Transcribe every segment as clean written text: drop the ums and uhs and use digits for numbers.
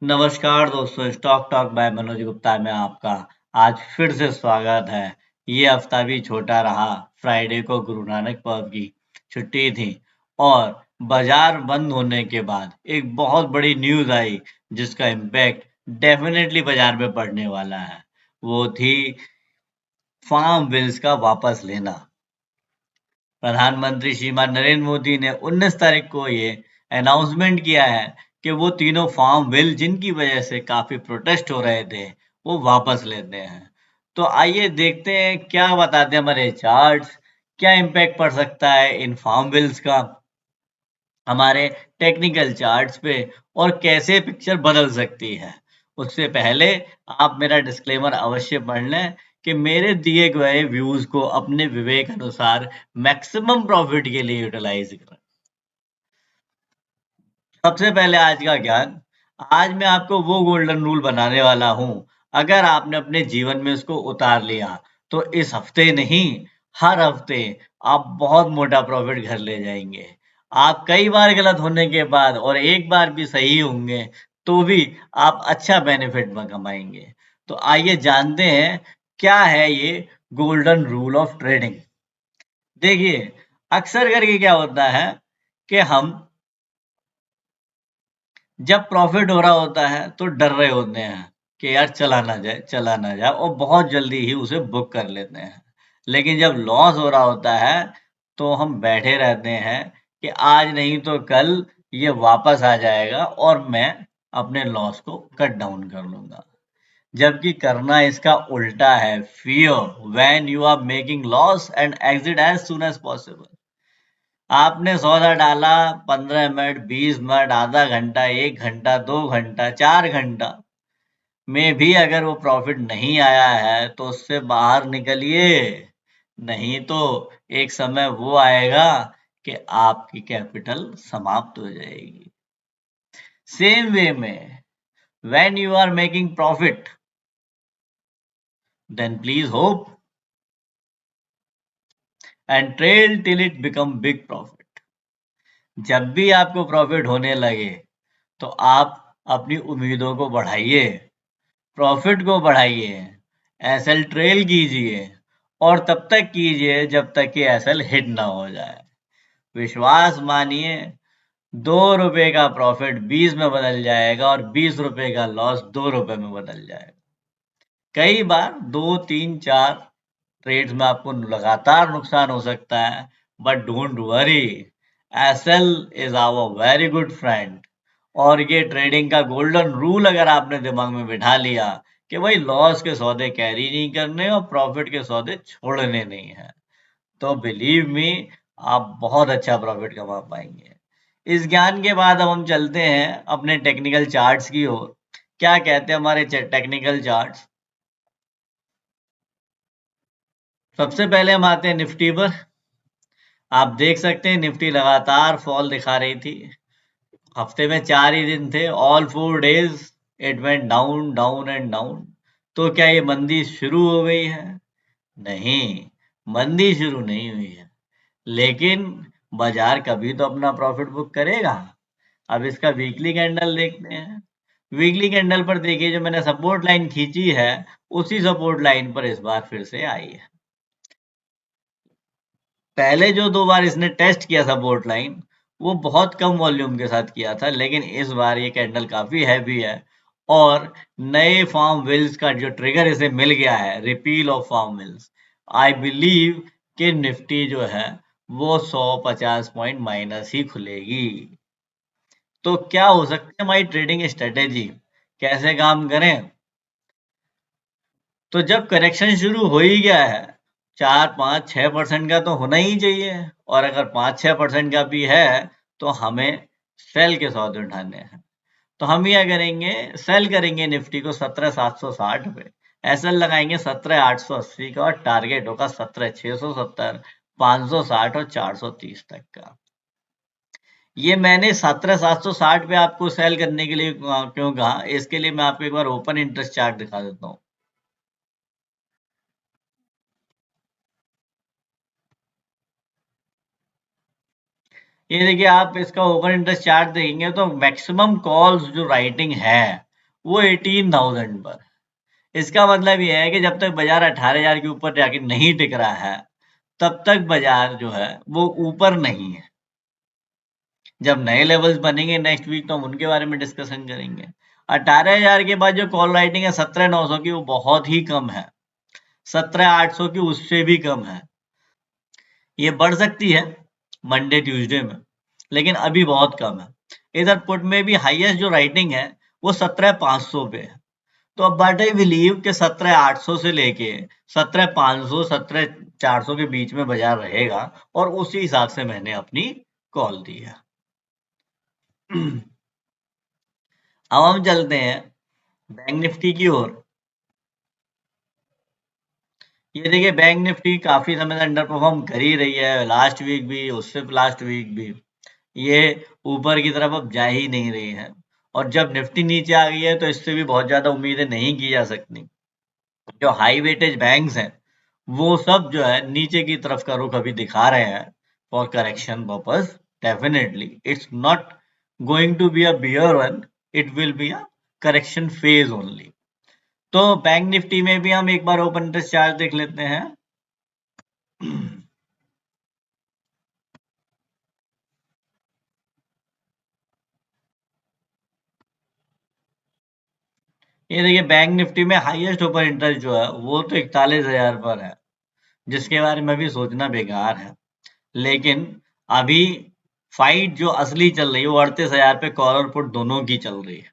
नमस्कार दोस्तों, stock talk bye Manoj Gupta में आपका आज फिर से स्वागत है। ये हफ्ता भी छोटा रहा। फ्राइडे को गुरु नानक पर्व की छुट्टी थी और बाजार बंद होने के बाद एक बहुत बड़ी न्यूज़ आई जिसका इम्पैक्ट डेफिनेटली बाजार में पड़ने वाला है। वो थी फार्म बिल्स का वापस लेना। प्रधानमंत्री श्रीमान नरेंद्र मोदी ने 19 तारीख को ये अनाउंसमेंट किया है कि वो तीनों फार्म बिल जिनकी वजह से काफी प्रोटेस्ट हो रहे थे वो वापस लेते हैं। तो आइए देखते हैं क्या बताते हैं हमारे चार्ट्स, क्या इम्पैक्ट पड़ सकता है इन फार्म बिल्स का हमारे टेक्निकल चार्ट्स पे और कैसे पिक्चर बदल सकती है। उससे पहले आप मेरा डिस्क्लेमर अवश्य पढ़ लें कि मेरे दिए गए व्यूज को अपने विवेक अनुसार मैक्सिमम प्रॉफिट के लिए यूटिलाइज करें। सबसे पहले आज का ज्ञान। आज मैं आपको वो गोल्डन रूल बनाने वाला हूं। अगर आपने अपने जीवन में उसको उतार लिया तो इस हफ्ते नहीं, हर हफ्ते आप बहुत मोटा प्रॉफिट घर ले जाएंगे। आप कई बार गलत होने के बाद और एक बार भी सही होंगे तो भी आप अच्छा बेनिफिट में कमाएंगे। तो आइए जानते हैं क्या है ये गोल्डन रूल ऑफ ट्रेडिंग। देखिए, अक्सर करके क्या होता है कि हम जब प्रॉफिट हो रहा होता है तो डर रहे होते हैं कि यार चला ना जाए और बहुत जल्दी ही उसे बुक कर लेते हैं। लेकिन जब लॉस हो रहा होता है तो हम बैठे रहते हैं कि आज नहीं तो कल ये वापस आ जाएगा और मैं अपने लॉस को कट डाउन कर लूंगा। जबकि करना इसका उल्टा है। Fear when you are making loss and exit as soon as possible. आपने सौदा डाला 15 मिनट, 20 मिनट, आधा घंटा, 1 घंटा, 2 घंटा, 4 घंटा में भी अगर वो प्रॉफिट नहीं आया है तो उससे बाहर निकलिए। नहीं तो एक समय वो आएगा कि आपकी कैपिटल समाप्त हो जाएगी। सेम वे में when you are making profit then please hope and trail till it become big profit. जब भी आपको प्रॉफिट होने लगे तो आप अपनी उम्मीदों को बढ़ाइए, प्रॉफिट को बढ़ाइए, एसएल ट्रेल कीजिए और तब तक कीजिए जब तक कि एसएल हिट ना हो जाए। विश्वास मानिए, 2 रुपए का प्रॉफिट 20 में बदल जाएगा और 20 रुपए का लॉस 2 रुपए में बदल जाएगा। कई बार 2, 3, 4 ट्रेड्स में आपको लगातार नुकसान हो सकता है, but don't worry, SL is our very good friend. और ये ट्रेडिंग का गोल्डन रूल अगर आपने दिमाग में बिठा लिया कि भाई लॉस के सौदे कैरी नहीं करने और प्रॉफिट के सौदे छोड़ने नहीं है, तो बिलीव मी, आप बहुत अच्छा प्रॉफिट कमा पाएंगे। इस ज्ञान के बाद अब हम चलते हैं अपने टेक्निकल चार्ट्स की ओर। क्या कहते हैं हमारे टेक्निकल चार्ट्स। सबसे पहले हम आते हैं निफ्टी पर। आप देख सकते हैं निफ्टी लगातार फॉल दिखा रही थी। हफ्ते में 4 ही दिन थे, all 4 days it went down down and down. तो क्या ये मंदी शुरू हो गई है? नहीं, मंदी शुरू नहीं हुई है, लेकिन बाजार कभी तो अपना प्रॉफिट बुक करेगा। अब इसका वीकली कैंडल देखते हैं। वीकली कैंडल पर देखिए, जो मैंने सपोर्ट लाइन खींची है उसी सपोर्ट लाइन पर इस बार फिर से आई है। पहले जो 2 बार इसने टेस्ट किया सपोर्ट लाइन, वो बहुत कम वॉल्यूम के साथ किया था, लेकिन इस बार ये कैंडल काफी हैवी है और नए फार्म विल्स का जो ट्रिगर इसे मिल गया है, repeal of farm bills, I believe कि निफ्टी जो है वो 150 पॉइंट माइनस ही खुलेगी। तो क्या हो सकती है हमारी ट्रेडिंग स्ट्रेटेजी, कैसे काम करें? तो जब करेक्शन शुरू हो ही गया है, 4, 5, 6% का तो होना ही चाहिए। और अगर 5, 6% का भी है तो हमें सेल के सौदे उठाने हैं। तो हम क्या करेंगे, सेल करेंगे निफ्टी को 17,760 पे, एसएल लगाएंगे 17,880 का और टारगेट होगा 17,670, 560 और 430 तक का। ये मैंने 17,760 पे आपको सेल करने के लिए क्यों कहा, इसके लिए मैं आपको एक बार ओपन इंटरेस्ट चार्ट दिखा देता हूँ। ये देखिए, आप इसका ओपन इंटरेस्ट चार्ट देखेंगे तो मैक्सिमम कॉल्स जो राइटिंग है वो 18,000 पर। इसका मतलब ये है कि जब तक बाजार 18,000 के ऊपर जाके नहीं टिक रहा है, तब तक बाजार जो है वो ऊपर नहीं है। जब नए लेवल्स बनेंगे नेक्स्ट वीक तो हम उनके बारे में डिस्कशन करेंगे। 18,000 के बाद जो कॉल राइटिंग है 17,900 की, वो बहुत ही कम है। 17,800 की उससे भी कम है। ये बढ़ सकती है मंडे ट्यूसडे में, लेकिन अभी बहुत कम है। इधर पुट में भी हाईएस्ट जो राइटिंग है वो 17,500 पे है। तो अब बट आई बिलीव कि 17,800 से लेके 17,500 17,400 के बीच में बाजार रहेगा, और उसी हिसाब से मैंने अपनी कॉल दी है। अब हम चलते हैं बैंक निफ्टी की ओर। ये देखिए बैंक निफ्टी काफी समय से अंडर परफॉर्म कर ही रही है, लास्ट वीक भी, उससे लास्ट वीक भी। ये ऊपर की तरफ अब जा ही नहीं रही है, और जब निफ्टी नीचे आ गई है तो इससे भी बहुत ज्यादा उम्मीदें नहीं की जा सकती। जो हाई वेटेज बैंक्स हैं वो सब जो है नीचे की तरफ का रुख अभी दिखा रहे हैं for correction purpose. Definitely it's not going to be a bear one, it will be a correction phase only. तो बैंक निफ्टी में भी हम एक बार ओपन इंटरेस्ट चार्ट देख लेते हैं। ये देखिए बैंक निफ्टी में हाईएस्ट ओपन इंटरेस्ट जो है वो तो 41,000 पर है, जिसके बारे में भी सोचना बेकार है। लेकिन अभी फाइट जो असली चल रही है वो 38,000 पे कॉल और पुट दोनों की चल रही है।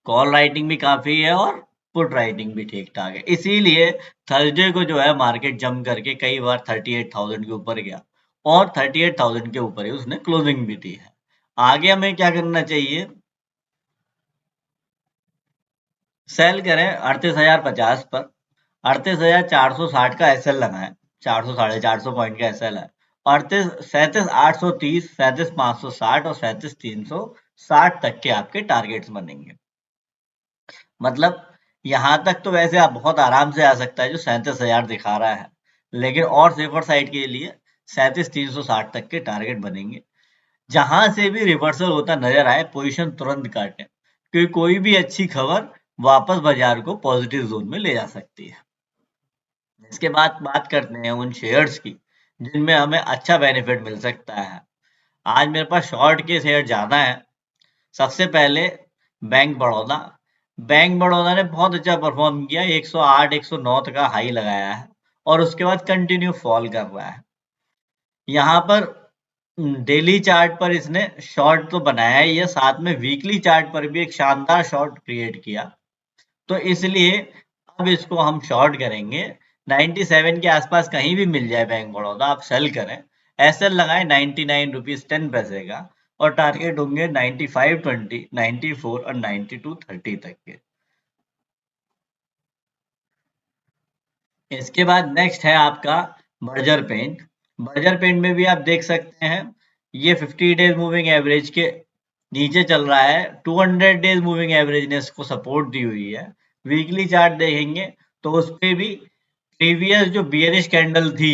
कॉल राइटिंग भी काफी है और पुट राइटिंग भी ठीक ठाक है, इसीलिए थर्सडे को जो है मार्केट जंप करके कई बार 38,000 के ऊपर गया, और 38,000 के ऊपर ही उसने क्लोजिंग भी दी है। आगे हमें क्या करना चाहिए? सेल करें 38,050 पर। 38,460 का एसएल लगाएं, 400 450 पॉइंट का एसएल है। 37,830, 37,560 और 37,360 तक के आपके टारगेट्स बनेंगे। मतलब यहाँ तक तो वैसे आप बहुत आराम से आ सकता है जो 37,000 दिखा रहा है, लेकिन और सेफर साइड के लिए 37,360 तक के टारगेट बनेंगे। जहां से भी रिवर्सल होता नजर आए पोजीशन तुरंत काटें, क्योंकि कोई भी अच्छी खबर वापस बाजार को पॉजिटिव जोन में ले जा सकती है। इसके बाद बात करते हैं उन शेयर्स की जिनमें हमें अच्छा बेनिफिट मिल सकता है। आज मेरे पास शॉर्ट के शेयर ज्यादा है। सबसे पहले बैंक बड़ौदा। बैंक बड़ौदा ने बहुत अच्छा परफॉर्म किया, 108 109 तक का हाई लगाया है, और उसके बाद कंटिन्यू फॉल कर रहा है। यहाँ पर डेली चार्ट पर इसने शॉर्ट तो बनाया ही है, साथ में वीकली चार्ट पर भी एक शानदार शॉर्ट क्रिएट किया। तो इसलिए अब इसको हम शॉर्ट करेंगे। 97 के आसपास कहीं भी मिल जाए बैंक बड़ौदा, आप सेल करें। एसएल लगाएं 99 रुपीज 10 पैसे का, और टारगेट होंगे 95.20, 94 और 92.30 तक के। इसके बाद नेक्स्ट है आपका बर्जर पेंट। बर्जर पेंट में भी आप देख सकते हैं ये 50 डेज मूविंग एवरेज के नीचे चल रहा है। 200 डेज मूविंग एवरेज ने इसको सपोर्ट दी हुई है। वीकली चार्ट देखेंगे तो उस पे भी प्रीवियस जो बियरिश कैंडल थी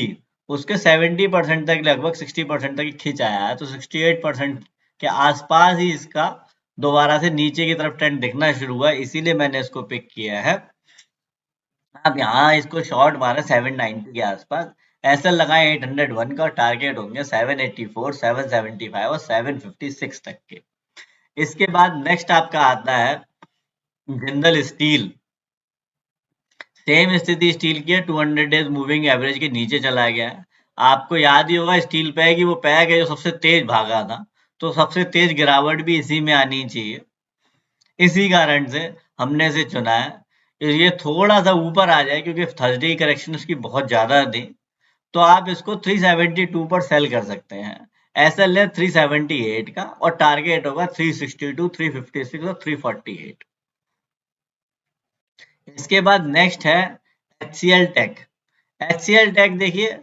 उसके 70% तक, लगभग 60% तक खिंच आया है। तो 68% के आसपास ही इसका दोबारा से नीचे की तरफ ट्रेंड दिखना शुरू हुआ, इसीलिए मैंने इसको पिक किया है। आप यहाँ इसको शॉर्ट मारे 790 के आसपास, ऐसा लगाए 801 का, टारगेट होंगे 784, 775 और 756 तक के। इसके बाद नेक्स्ट आपका आता है जिंदल स्टील। सेम स्थिति स्टील की है, 200 डेज मूविंग एवरेज के नीचे चला गया है। आपको याद ही होगा स्टील पैक ही वो पैक है जो सबसे तेज भागा था, तो सबसे तेज गिरावट भी इसी में आनी चाहिए। इसी कारण से हमने इसे चुना है। ये थोड़ा सा ऊपर आ जाए क्योंकि थर्सडे करेक्शन उसकी बहुत ज्यादा थी, तो आप इसको 372 पर सेल कर सकते हैं। एसएल है 378 का, और टारगेट होगा 362, 356 और 348। इसके बाद नेक्स्ट है HCL टेक। HCL टेक देखिए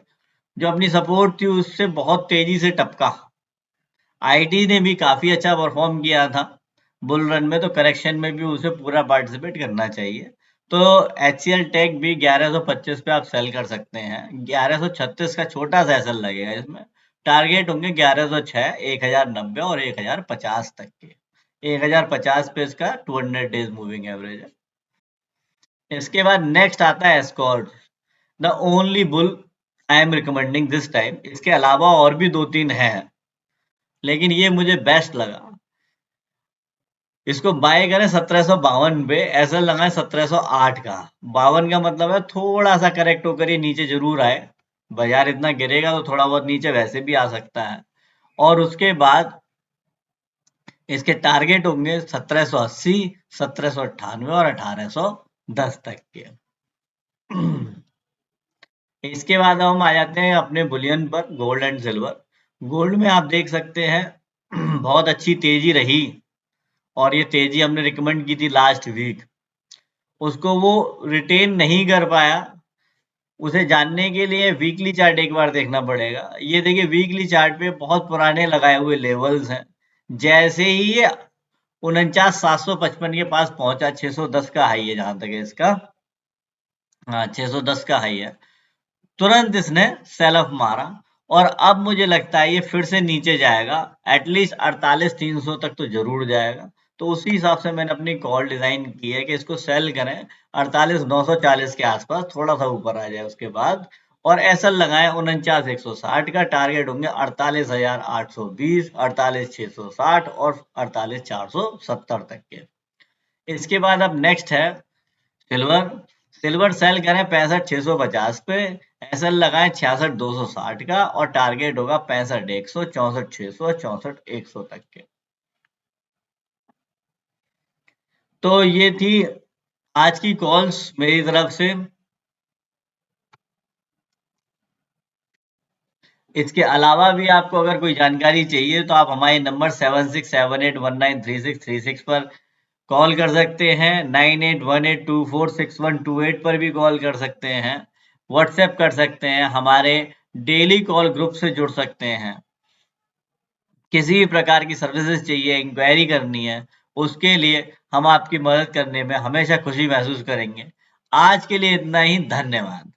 जो अपनी सपोर्ट थी उससे बहुत तेजी से टपका। आईटी ने भी काफी अच्छा परफॉर्म किया था बुल रन में, तो करेक्शन में भी उसे पूरा पार्टिसिपेट करना चाहिए। तो HCL टेक भी 1125 पे आप सेल कर सकते हैं। 1136 का छोटा सा एसएल लगेगा इसमें। टारगेट होंगे 1106, 1090 और 1050 तक के। 1050 पे इसका 200 डेज मूविंग एवरेज है। इसके बाद नेक्स्ट आता है escort, the only bull I am recommending this time. इसके अलावा और भी 2-3 हैं, लेकिन ये मुझे बेस्ट लगा। इसको बाय करें 1752 पे, ऐसा लगा 1708 का। 52 का मतलब है थोड़ा सा करेक्ट होकर ये नीचे जरूर आए। बाजार इतना गिरेगा तो थोड़ा बहुत नीचे वैसे भी आ सकता है। और उसके बाद इसके टारगेट होंगे 1780, 1798 और 1810 तक के। इसके बाद हम आ जाते हैं अपने बुलियन पर, गोल्ड एंड सिल्वर। गोल्ड में आप देख सकते हैं बहुत अच्छी तेजी रही, और ये तेजी हमने रिकमेंड की थी लास्ट वीक, उसको वो रिटेन नहीं कर पाया। उसे जानने के लिए वीकली चार्ट एक बार देखना पड़ेगा। ये देखिए वीकली चार्ट पे बहुत पुराने लगाए हुए लेवल्स हैं। जैसे ही ये 49,755 के पास पहुंचा, 610 का हाई है जहां तक है इसका, हाँ 610 का हाई है, तुरंत इसने सेल ऑफ मारा। और अब मुझे लगता है ये फिर से नीचे जाएगा, एटलीस्ट 48,300 तक तो जरूर जाएगा। तो उसी हिसाब से मैंने अपनी कॉल डिजाइन की है कि इसको सेल करें 48,940 के आसपास, थोड़ा सा ऊपर आ जाए उसके बाद, और ऐसा लगाएं 49,160 का। टारगेट होंगे 48,820, 48,660 और 48,470 तक के। इसके बाद अब नेक्स्ट है सिल्वर। सिल्वर सेल करें 65,650 पे, एसएल लगाएं 66,260 का, और टारगेट होगा 65,100, 64,600, 64,100 तक के। तो ये थी आज की कॉल्स मेरी तरफ से। इसके अलावा भी आपको अगर कोई जानकारी चाहिए तो आप हमारे नंबर 7678193636 पर कॉल कर सकते हैं। 9818246128 पर भी कॉल कर सकते हैं। व्हाट्सएप कर सकते हैं, हमारे डेली कॉल ग्रुप से जुड़ सकते हैं। किसी भी प्रकार की सर्विसेज चाहिए, इंक्वायरी करनी है, उसके लिए हम आपकी मदद करने में हमेशा खुशी महसूस करेंगे। आज के लिए इतना ही, धन्यवाद।